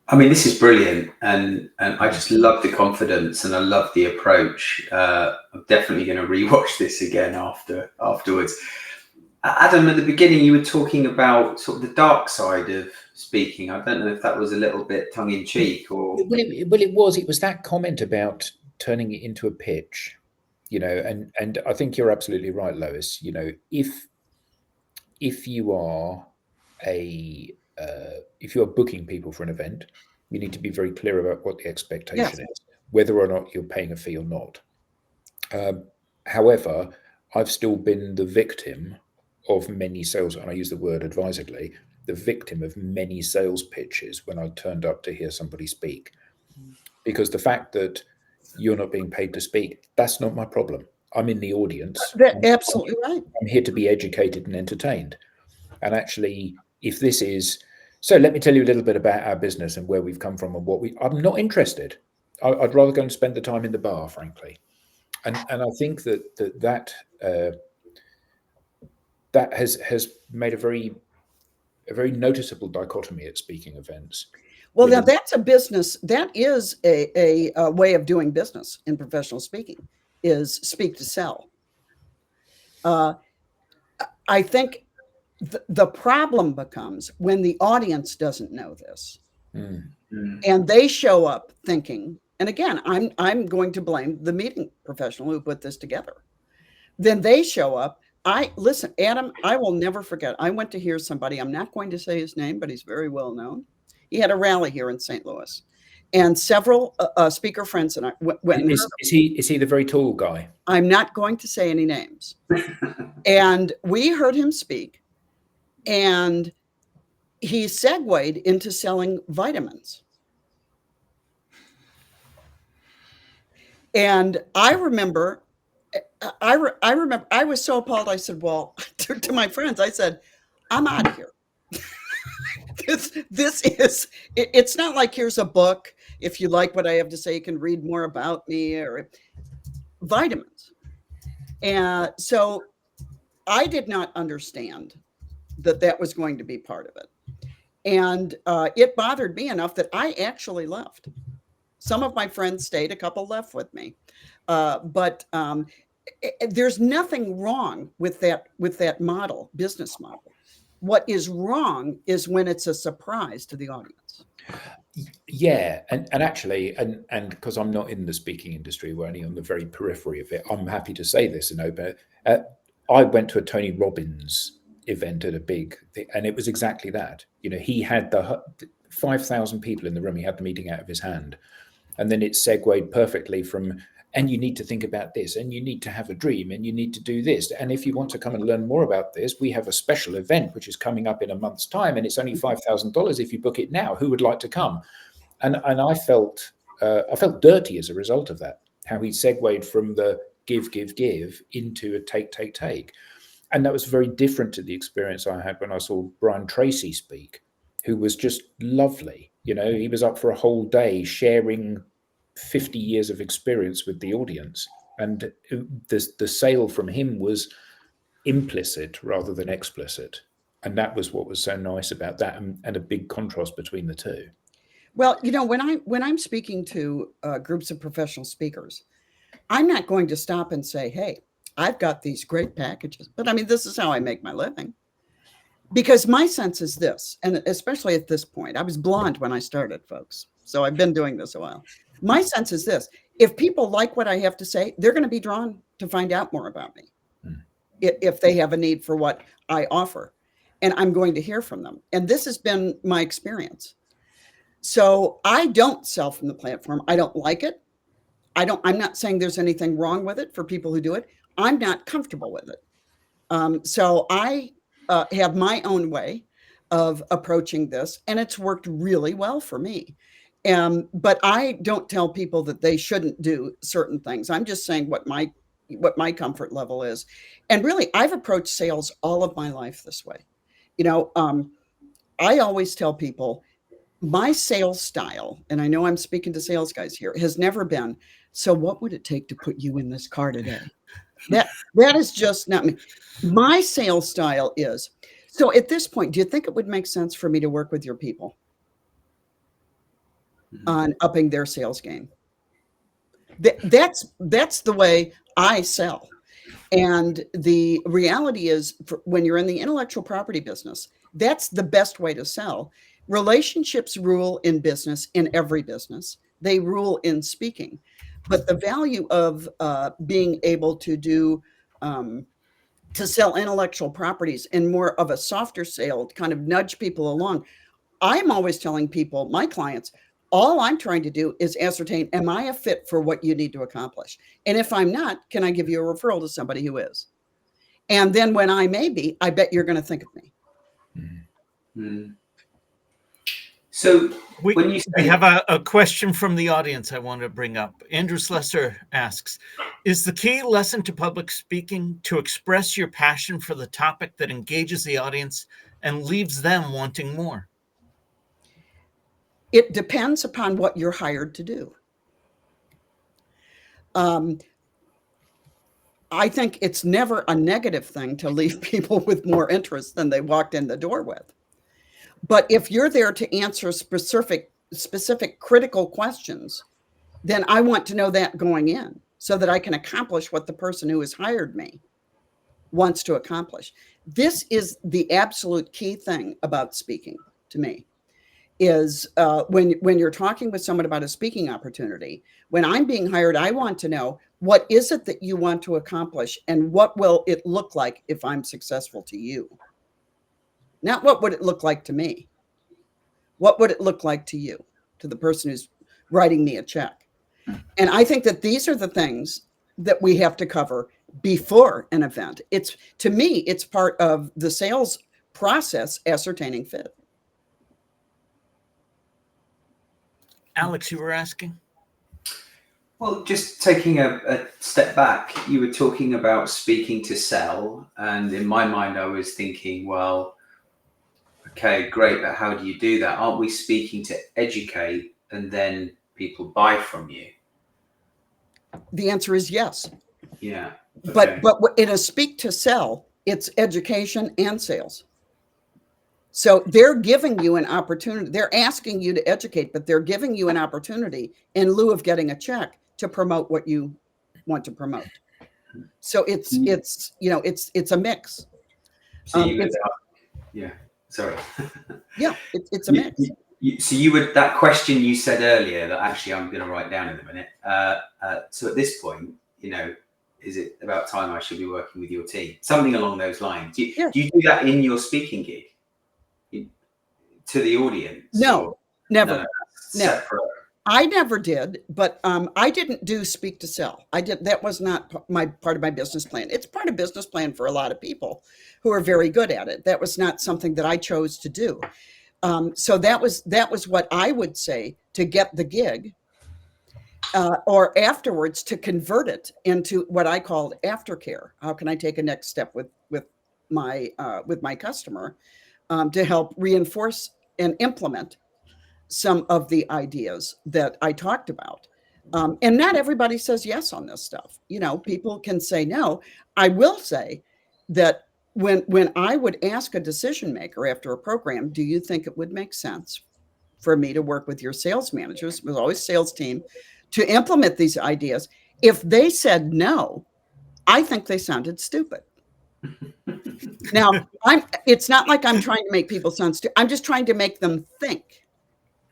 [SPEAKER 3] I mean, this is brilliant, and I just love the confidence, and I love the approach. I'm definitely going to rewatch this again afterwards. Adam, at the beginning, you were talking about sort of the dark side of speaking. I don't know if that was a little bit tongue in cheek, or
[SPEAKER 2] it was that comment about turning it into a pitch, and I think you're absolutely right, Lois. If you are if you're booking people for an event, you need to be very clear about what the expectation is, whether or not you're paying a fee or not. However, I've still been the victim of many sales, and I use the word advisedly, the victim of many sales pitches when I turned up to hear somebody speak. Because the fact that you're not being paid to speak, that's not my problem. I'm in the audience.
[SPEAKER 5] Absolutely right.
[SPEAKER 2] I'm here to be educated and entertained. And actually, if this is, so let me tell you a little bit about our business and where we've come from and I'm not interested. I'd rather go and spend the time in the bar, frankly. And I think that has made a very noticeable dichotomy at speaking events.
[SPEAKER 5] Well, now that's a business. That is a way of doing business in professional speaking, is speak to sell. I think the problem becomes when the audience doesn't know this, and they show up thinking, and again, I'm going to blame the meeting professional who put this together. Then they show up. Listen, Adam, I will never forget. I went to hear somebody. I'm not going to say his name, but he's very well known. He had a rally here in St. Louis, and several speaker friends and I went.
[SPEAKER 2] Is he the very tall guy?
[SPEAKER 5] I'm not going to say any names. And we heard him speak, and he segued into selling vitamins. And I remember I was so appalled. I said, well, to my friends, I said, I'm out of here. This is, it's not like here's a book, If you like what I have to say, you can read more about me, or vitamins. And so I did not understand that that was going to be part of it. And it bothered me enough that I actually left. Some of my friends stayed, a couple left with me. But there's nothing wrong with that model, business model. What is wrong is when it's a surprise to the audience.
[SPEAKER 2] Yeah, and actually, and because I'm not in the speaking industry, we're only on the very periphery of it, I'm happy to say this, but I went to a Tony Robbins event at a big thing, and it was exactly that. He had the 5,000 people in the room. He had the meeting out of his hand, and then it segued perfectly from, and you need to think about this, and you need to have a dream, and you need to do this. And if you want to come and learn more about this, we have a special event which is coming up in a month's time, and it's only $5,000 if you book it now. Who would like to come? And I felt dirty as a result of that. How he segued from the give into a take. And that was very different to the experience I had when I saw Brian Tracy speak, who was just lovely. He was up for a whole day sharing 50 years of experience with the audience. And the sale from him was implicit rather than explicit. And that was what was so nice about that, and a big contrast between the two.
[SPEAKER 5] Well, when I'm speaking to groups of professional speakers, I'm not going to stop and say, hey, I've got these great packages, but I mean, this is how I make my living. Because my sense is this, and especially at this point, I was blonde when I started, folks. So I've been doing this a while. My sense is this: if people like what I have to say, they're going to be drawn to find out more about me. If they have a need for what I offer, and I'm going to hear from them. And this has been my experience. So I don't sell from the platform. I don't like it. I'm not saying there's anything wrong with it for people who do it. I'm not comfortable with it. So I have my own way of approaching this, and it's worked really well for me. But I don't tell people that they shouldn't do certain things. I'm just saying what my comfort level is. And really, I've approached sales all of my life this way. I always tell people my sales style, and I know I'm speaking to sales guys here, has never been, so what would it take to put you in this car today? That is just not me. My sales style is, so at this point, do you think it would make sense for me to work with your people on upping their sales game? That's the way I sell. And the reality is, when you're in the intellectual property business, that's the best way to sell. Relationships rule in business, in every business. They rule in speaking. But the value of being able to do to sell intellectual properties in more of a softer sale, to kind of nudge people along. I'm always telling people, my clients, all I'm trying to do is ascertain, am I a fit for what you need to accomplish? And if I'm not, can I give you a referral to somebody who is? And then when I may be, I bet you're going to think of me.
[SPEAKER 3] Mm-hmm. So when you say,
[SPEAKER 1] we have a question from the audience I want to bring up. Andrew Slesser asks, is the key lesson to public speaking to express your passion for the topic that engages the audience and leaves them wanting more?
[SPEAKER 5] It depends upon what you're hired to do. I think it's never a negative thing to leave people with more interest than they walked in the door with. But if you're there to answer specific critical questions, then I want to know that going in so that I can accomplish what the person who has hired me wants to accomplish. This is the absolute key thing about speaking to me, is when you're talking with someone about a speaking opportunity, when I'm being hired, I want to know, what is it that you want to accomplish, and what will it look like if I'm successful to you? Not what would it look like to me. What would it look like to you, to the person who's writing me a check? And I think that these are the things that we have to cover before an event. To me, it's part of the sales process, ascertaining fit.
[SPEAKER 1] Alex, you were asking?
[SPEAKER 3] Well, just taking a step back, you were talking about speaking to sell. And in my mind, I was thinking, well, okay, great, but how do you do that? Aren't we speaking to educate and then people buy from you?
[SPEAKER 5] The answer is yes.
[SPEAKER 3] Yeah. Okay.
[SPEAKER 5] But in a speak to sell, it's education and sales. So they're giving you an opportunity. They're asking you to educate, but they're giving you an opportunity in lieu of getting a check to promote what you want to promote. So it's a mix.
[SPEAKER 3] So you would, yeah. Sorry.
[SPEAKER 5] Yeah, it's a mix.
[SPEAKER 3] So you would, that question you said earlier that actually I'm going to write down in a minute. So at this point, is it about time I should be working with your team? Something along those lines. Do you do that in your speaking gig to the audience?
[SPEAKER 5] No, never.
[SPEAKER 3] No.
[SPEAKER 5] I never did, but I didn't do speak to sell. That was not part of my business plan. It's part of business plan for a lot of people who are very good at it. That was not something that I chose to do. So that was what I would say to get the gig, or afterwards to convert it into what I called aftercare. How can I take a next step with my customer to help reinforce and implement some of the ideas that I talked about. And not everybody says yes on this stuff. People can say no. I will say that when I would ask a decision maker after a program, do you think it would make sense for me to work with your sales managers, it was always sales team, to implement these ideas? If they said no, I think they sounded stupid. Now, it's not like I'm trying to make people sound stupid. I'm just trying to make them think.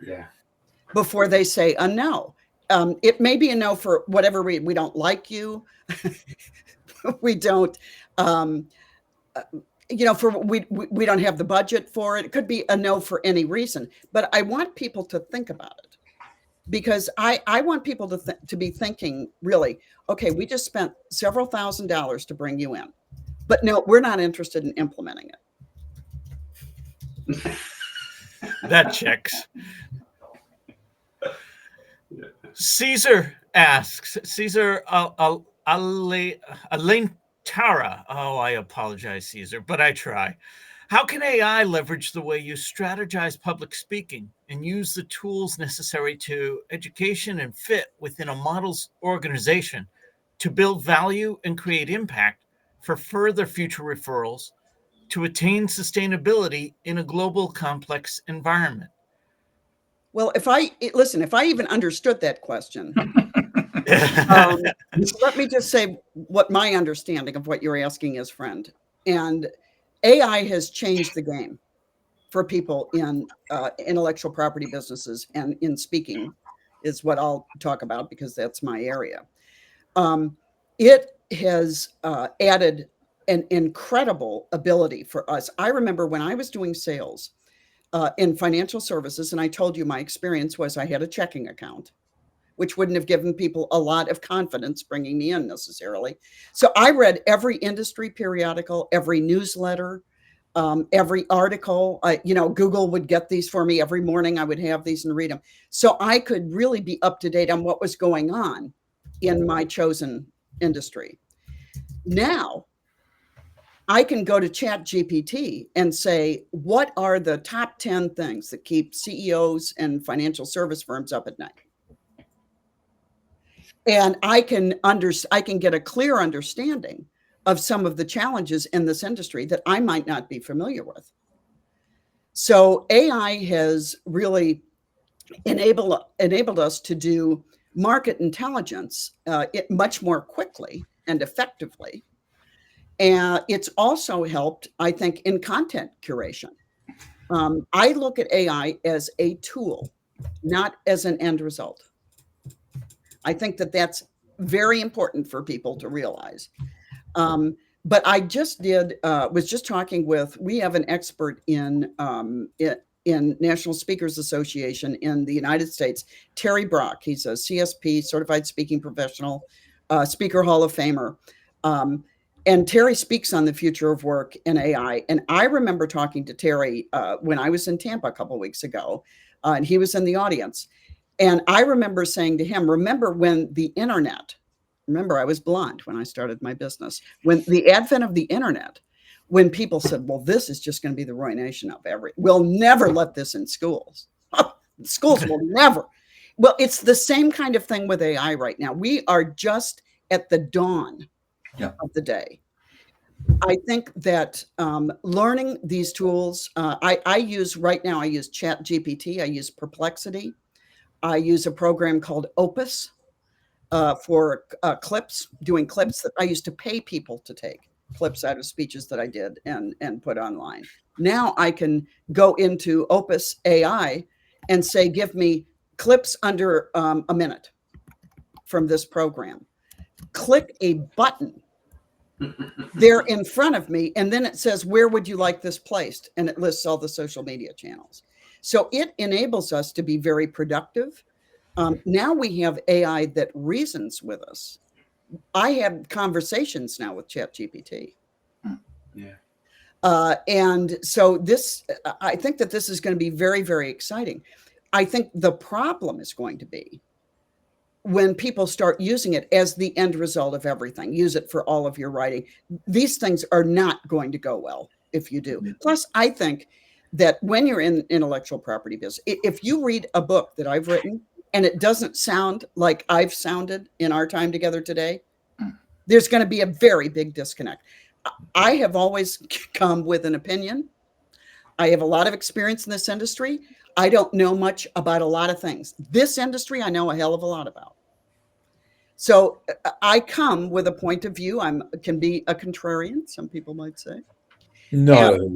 [SPEAKER 3] Yeah.
[SPEAKER 5] Before they say a no. It may be a no for whatever reason. We don't like you. We don't, we don't have the budget for it. It could be a no for any reason. But I want people to think about it, because I want people to be thinking, really, okay, we just spent several $1,000s to bring you in, but no, we're not interested in implementing it.
[SPEAKER 1] That checks. Caesar asks, Caesar Elaine Tara. Oh, I apologize, Caesar, but I try. How can AI leverage the way you strategize public speaking and use the tools necessary to education and fit within a model's organization to build value and create impact for further future referrals to attain sustainability in a global complex environment?
[SPEAKER 5] Well, if I even understood that question, let me just say what my understanding of what you're asking is, friend. And AI has changed the game for people in intellectual property businesses, and in speaking is what I'll talk about because that's my area. It has added an incredible ability for us. I remember when I was doing sales in financial services, and I told you my experience was I had a checking account, which wouldn't have given people a lot of confidence bringing me in necessarily. So I read every industry periodical, every newsletter, every article. Google would get these for me every morning. I would have these and read them. So I could really be up to date on what was going on in my chosen industry. Now, I can go to ChatGPT and say, what are the top 10 things that keep CEOs and financial service firms up at night? And I can get a clear understanding of some of the challenges in this industry that I might not be familiar with. So AI has really enabled us to do market intelligence much more quickly and effectively. And it's also helped, I think, in content curation. I look at AI as a tool, not as an end result. I think that that's very important for people to realize. But I was just talking with, we have an expert in National Speakers Association in the United States, Terry Brock. He's a CSP, Certified Speaking Professional, Speaker Hall of Famer. And Terry speaks on the future of work in AI. And I remember talking to Terry when I was in Tampa a couple of weeks ago, and he was in the audience. And I remember saying to him, remember I was blonde when I started my business, when the advent of the internet, when people said, well, this is just going to be the ruination of we'll never let this in schools. Schools will never. Well, it's the same kind of thing with AI right now. We are just at the dawn of the day. I think that learning these tools, I use right now, I use Chat GPT, I use Perplexity, I use a program called Opus for clips, doing clips that I used to pay people to take clips out of speeches that I did and put online. Now I can go into Opus AI and say, give me clips under a minute from this program. Click a button there in front of me, and then it says, where would you like this placed? And it lists all the social media channels. So it enables us to be very productive. Now we have AI that reasons with us. I have conversations now with ChatGPT.
[SPEAKER 3] Yeah.
[SPEAKER 5] And so this, I think that this is going to be very, very exciting. I think the problem is going to be when people start using it as the end result of everything. Use it for all of your writing. These things are not going to go well if you do. Plus, I think that when you're in intellectual property business, if you read a book that I've written and it doesn't sound like I've sounded in our time together today, there's going to be a very big disconnect. I have always come with an opinion. I have a lot of experience in this industry. I don't know much about a lot of things. This industry, I know a hell of a lot about. So I come with a point of view. I can be a contrarian, some people might say.
[SPEAKER 2] No,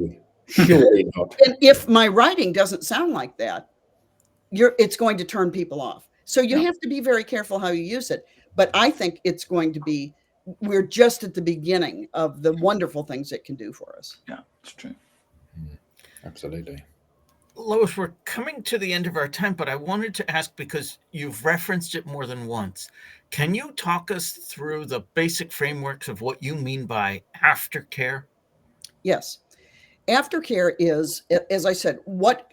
[SPEAKER 2] surely not.
[SPEAKER 5] And if my writing doesn't sound like that, it's going to turn people off. So you have to be very careful how you use it. But I think it's going to be, we're just at the beginning of the wonderful things it can do for us.
[SPEAKER 4] Yeah, it's true.
[SPEAKER 2] Absolutely.
[SPEAKER 1] Lois, we're coming to the end of our time, but I wanted to ask, because you've referenced it more than once, can you talk us through the basic frameworks of what you mean by aftercare?
[SPEAKER 5] Yes. Aftercare is, as I said,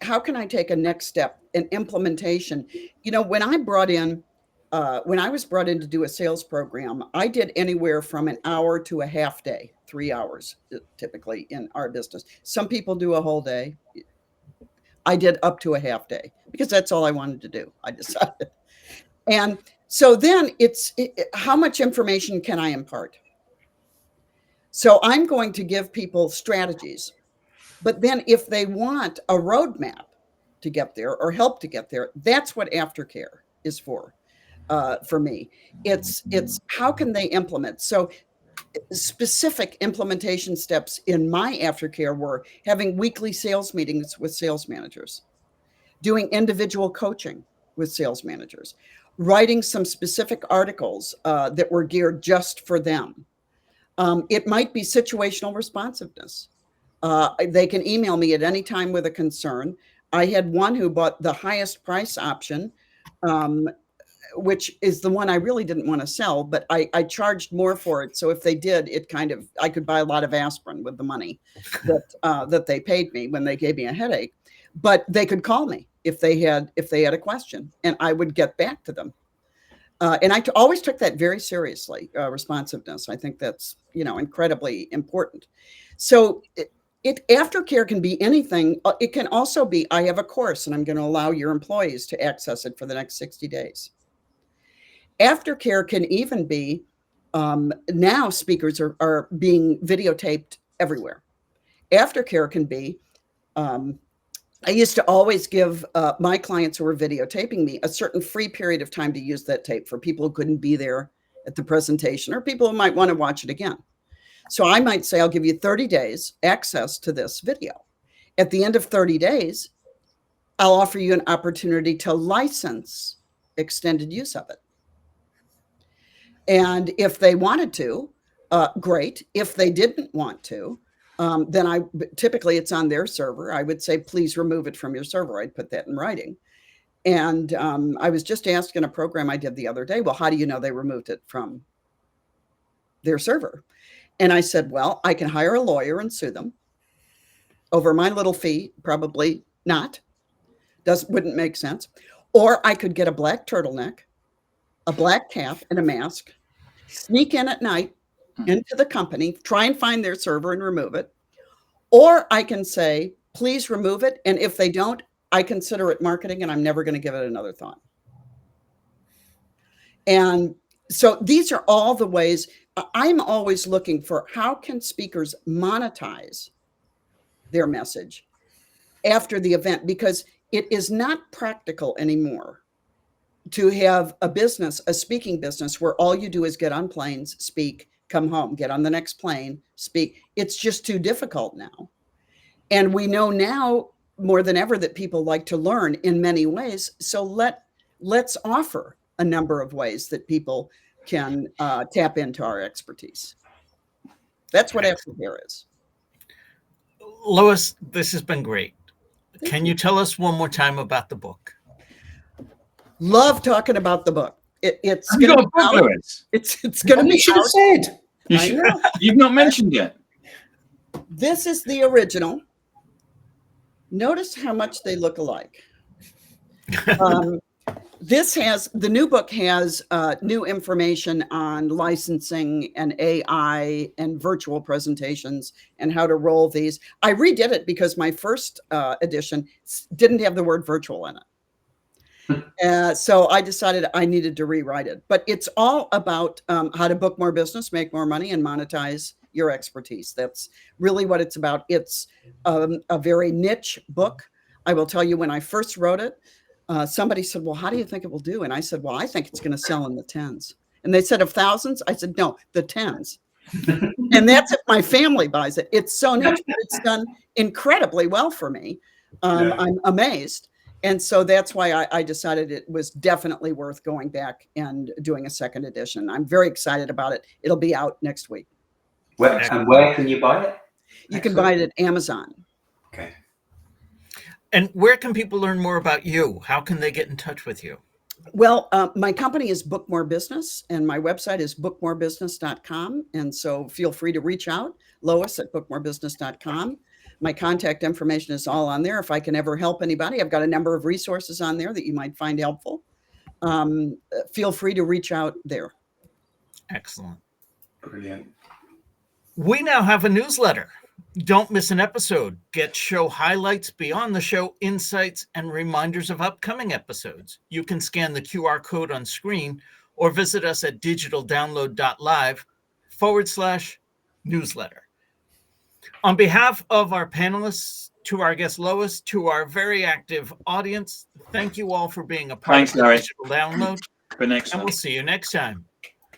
[SPEAKER 5] how can I take a next step in implementation? When I was brought in to do a sales program, I did anywhere from an hour to a half day, 3 hours, typically in our business. Some people do a whole day. I did up to a half day because that's all I wanted to do. I decided. And so then how much information can I impart? So I'm going to give people strategies. But then if they want a roadmap to get there or help to get there, that's what aftercare is for me. It's how can they implement? So specific implementation steps in my aftercare were having weekly sales meetings with sales managers, doing individual coaching with sales managers, writing some specific articles that were geared just for them. It might be situational responsiveness. They can email me at any time with a concern. I had one who bought the highest price option, which is the one I really didn't want to sell, but I charged more for it. So if they did, I could buy a lot of aspirin with the money that they paid me when they gave me a headache. But they could call me if they had a question, and I would get back to them. And I always took that very seriously, responsiveness. I think that's, incredibly important. So aftercare can be anything. It can also be, I have a course and I'm going to allow your employees to access it for the next 60 days. Aftercare can even be, now speakers are being videotaped everywhere. Aftercare can be, I used to always give my clients who were videotaping me a certain free period of time to use that tape for people who couldn't be there at the presentation or people who might want to watch it again. So I might say, I'll give you 30 days access to this video. At the end of 30 days, I'll offer you an opportunity to license extended use of it. And if they wanted to, great. If they didn't want to, then typically it's on their server. I would say, please remove it from your server. I'd put that in writing. And I was just asked in a program I did the other day, well, how do you know they removed it from their server? And I said, well, I can hire a lawyer and sue them over my little fee. Probably not. Wouldn't make sense. Or I could get a black turtleneck, a black cap, and a mask, sneak in at night into the company, try and find their server and remove it. Or I can say, please remove it. And if they don't, I consider it marketing and I'm never going to give it another thought. And so these are all the ways. I'm always looking for how can speakers monetize their message after the event, because it is not practical anymore to have a business, a speaking business, where all you do is get on planes, speak, come home, get on the next plane, speak. It's just too difficult now. And we know now more than ever that people like to learn in many ways. So let's offer a number of ways that people can tap into our expertise. That's what Aftercare is.
[SPEAKER 1] Lois, this has been great. Can you tell us one more time about the book?
[SPEAKER 5] Love talking about the book. It's
[SPEAKER 4] Have you
[SPEAKER 5] going
[SPEAKER 4] got
[SPEAKER 5] to
[SPEAKER 4] a
[SPEAKER 5] be
[SPEAKER 4] book,
[SPEAKER 5] out.
[SPEAKER 4] Lewis?
[SPEAKER 5] It's going to
[SPEAKER 2] You
[SPEAKER 5] be
[SPEAKER 2] should have
[SPEAKER 5] out.
[SPEAKER 2] said.
[SPEAKER 4] You
[SPEAKER 5] I
[SPEAKER 4] should,
[SPEAKER 5] know.
[SPEAKER 4] you've not mentioned yet.
[SPEAKER 5] This is the original. Notice how much they look alike. The new book has new information on licensing and AI and virtual presentations and how to roll these. I redid it because my first edition didn't have the word virtual in it. So I decided I needed to rewrite it. But it's all about how to book more business, make more money, and monetize your expertise. That's really what it's about. It's a very niche book. I will tell you, when I first wrote it, somebody said, well, how do you think it will do? And I said, well, I think it's going to sell in the tens. And they said, of thousands? I said, no, the tens. And that's if my family buys it. It's so niche, but it's done incredibly well for me. I'm amazed. And so that's why I decided it was definitely worth going back and doing a second edition. I'm very excited about it. It'll be out next week.
[SPEAKER 3] Where can you buy it?
[SPEAKER 5] You can buy it at Amazon.
[SPEAKER 3] Okay.
[SPEAKER 1] And where can people learn more about you? How can they get in touch with you?
[SPEAKER 5] Well, my company is Book More Business, and my website is bookmorebusiness.com. And so feel free to reach out, Lois at bookmorebusiness.com. My contact information is all on there. If I can ever help anybody, I've got a number of resources on there that you might find helpful. Feel free to reach out there.
[SPEAKER 1] Excellent.
[SPEAKER 3] Brilliant.
[SPEAKER 1] We now have a newsletter. Don't miss an episode. Get show highlights, beyond the show insights, and reminders of upcoming episodes. You can scan the QR code on screen or visit us at digitaldownload.live/newsletter. On behalf of our panelists, to our guest Lois, to our very active audience, thank you all for being a part of the
[SPEAKER 4] Larry.
[SPEAKER 1] Digital Download.
[SPEAKER 4] For next
[SPEAKER 1] And
[SPEAKER 4] one.
[SPEAKER 1] we'll see you next time.